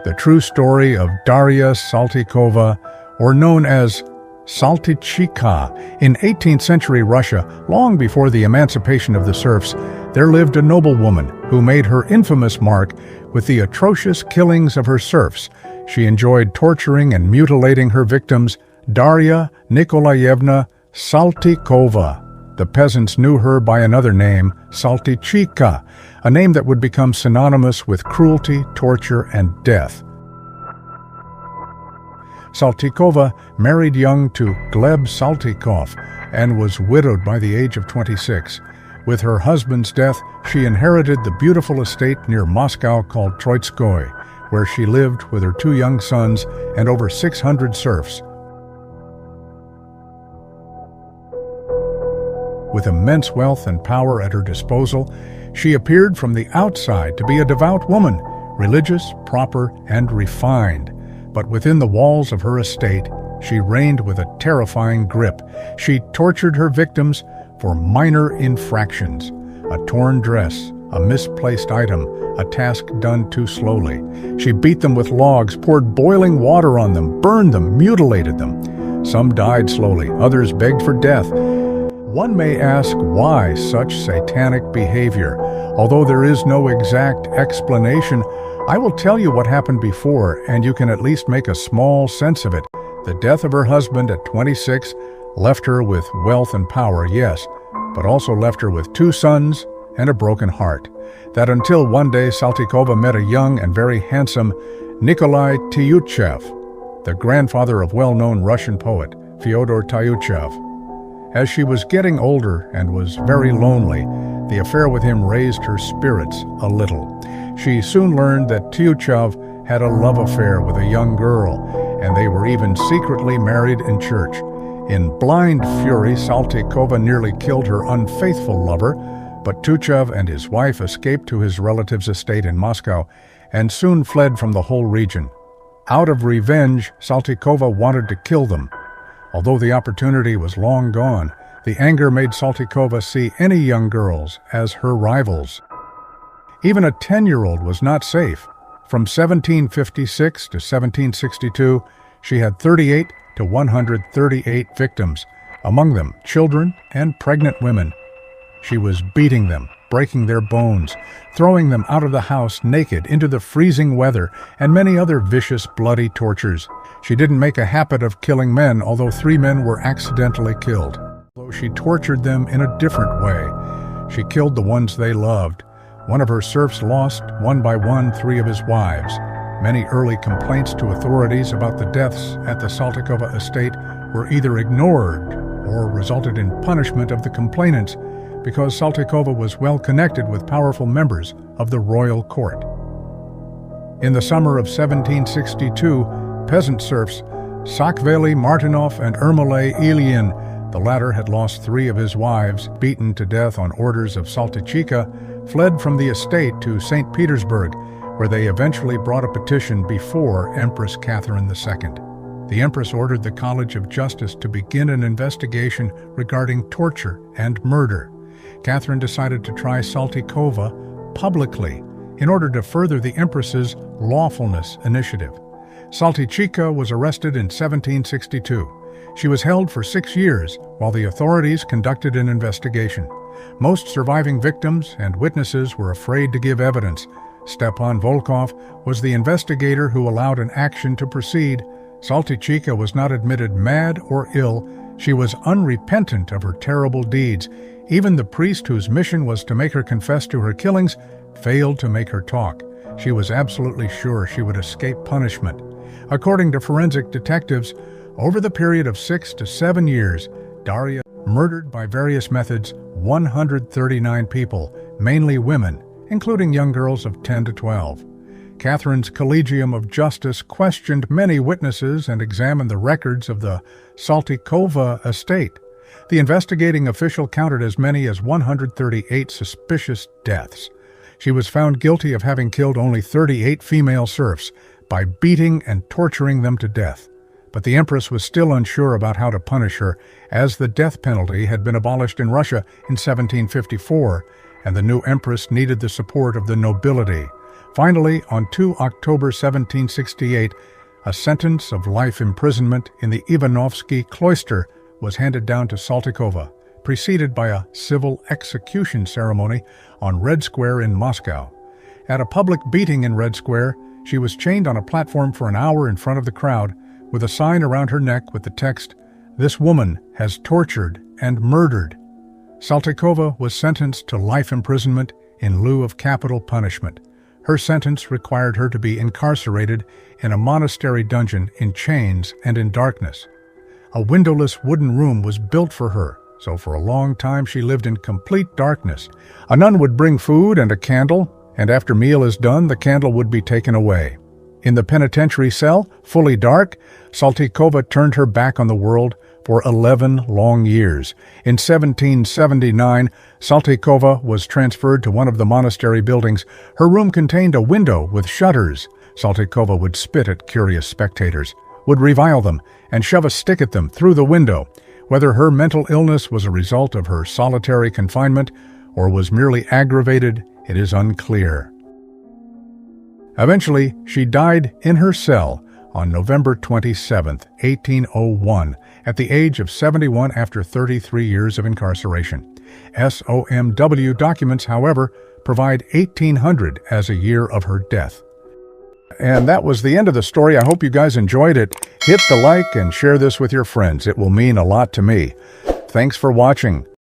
the true story of Daria Saltykova, or known as Saltychika. In 18th century Russia, long before the emancipation of the serfs, there lived a noblewoman who made her infamous mark with the atrocious killings of her serfs. She enjoyed torturing and mutilating her victims, Daria Nikolaevna Saltykova. The peasants knew her by another name, Saltychika, a name that would become synonymous with cruelty, torture, and death. Saltykova married young to Gleb Saltykov and was widowed by the age of 26. With her husband's death, she inherited the beautiful estate near Moscow called Troitskoy, where she lived with her 2 young sons and over 600 serfs. With immense wealth and power at her disposal, she appeared from the outside to be a devout woman, religious, proper, and refined. But within the walls of her estate, she reigned with a terrifying grip. She tortured her victims for minor infractions: a torn dress, a misplaced item, a task done too slowly. She beat them with logs, poured boiling water on them, burned them, mutilated them. Some died slowly, others begged for death. One may ask why such satanic behavior. Although there is no exact explanation, I will tell you what happened before, and you can at least make a small sense of it. The death of her husband at 26 left her with wealth and power, yes, but also left her with 2 sons and a broken heart. That until one day Saltykova met a young and very handsome Nikolai Tyutchev, the grandfather of well-known Russian poet Fyodor Tyutchev. As she was getting older and was very lonely, the affair with him raised her spirits a little. She soon learned that Tyutchev had a love affair with a young girl, and they were even secretly married in church. In blind fury, Saltykova nearly killed her unfaithful lover, but Tyutchev and his wife escaped to his relative's estate in Moscow and soon fled from the whole region. Out of revenge, Saltykova wanted to kill them. Although the opportunity was long gone, the anger made Saltykova see any young girls as her rivals. Even a 10-year-old was not safe. From 1756 to 1762, she had 38 to 138 victims, among them children and pregnant women. She was beating them, breaking their bones, throwing them out of the house naked into the freezing weather, and many other vicious, bloody tortures. She didn't make a habit of killing men, although 3 men were accidentally killed. Although she tortured them in a different way. She killed the ones they loved. One of her serfs lost, one by one, 3 of his wives. Many early complaints to authorities about the deaths at the Saltykova estate were either ignored or resulted in punishment of the complainants, because Saltykova was well connected with powerful members of the royal court. In the summer of 1762, peasant serfs Sakhveli Martynov and Ermolay Ilyin, the latter had lost 3 of his wives, beaten to death on orders of Saltychika, fled from the estate to St. Petersburg, where they eventually brought a petition before Empress Catherine II. The Empress ordered the College of Justice to begin an investigation regarding torture and murder. Catherine decided to try Saltykova publicly in order to further the Empress's lawfulness initiative. Saltychika was arrested in 1762. She was held for 6 years while the authorities conducted an investigation. Most surviving victims and witnesses were afraid to give evidence. Stepan Volkov was the investigator who allowed an action to proceed. Saltychika was not admitted mad or ill. She was unrepentant of her terrible deeds. Even the priest whose mission was to make her confess to her killings failed to make her talk. She was absolutely sure she would escape punishment. According to forensic detectives, over the period of 6 to 7 years, Daria murdered by various methods 139 people, mainly women, including young girls of 10 to 12. Catherine's Collegium of Justice questioned many witnesses and examined the records of the Saltykova estate. The investigating official counted as many as 138 suspicious deaths. She was found guilty of having killed only 38 female serfs by beating and torturing them to death. But the Empress was still unsure about how to punish her, as the death penalty had been abolished in Russia in 1754, and the new Empress needed the support of the nobility. Finally, on 2 October 1768, a sentence of life imprisonment in the Ivanovsky cloister was handed down to Saltykova, preceded by a civil execution ceremony on Red Square in Moscow. At a public beating in Red Square, she was chained on a platform for an hour in front of the crowd, with a sign around her neck with the text, "This woman has tortured and murdered." Saltykova was sentenced to life imprisonment in lieu of capital punishment. Her sentence required her to be incarcerated in a monastery dungeon in chains and in darkness. A windowless wooden room was built for her, so for a long time she lived in complete darkness. A nun would bring food and a candle, and after meal is done, the candle would be taken away. In the penitentiary cell, fully dark, Saltykova turned her back on the world for 11 long years. In 1779, Saltykova was transferred to one of the monastery buildings. Her room contained a window with shutters. Saltykova would spit at curious spectators, would revile them, and shove a stick at them through the window. Whether her mental illness was a result of her solitary confinement or was merely aggravated, it is unclear. Eventually, she died in her cell on November 27, 1801, at the age of 71 after 33 years of incarceration. SOMW documents, however, provide 1800 as a year of her death. And that was the end of the story. I hope you guys enjoyed it. Hit the like and share this with your friends. It will mean a lot to me. Thanks for watching.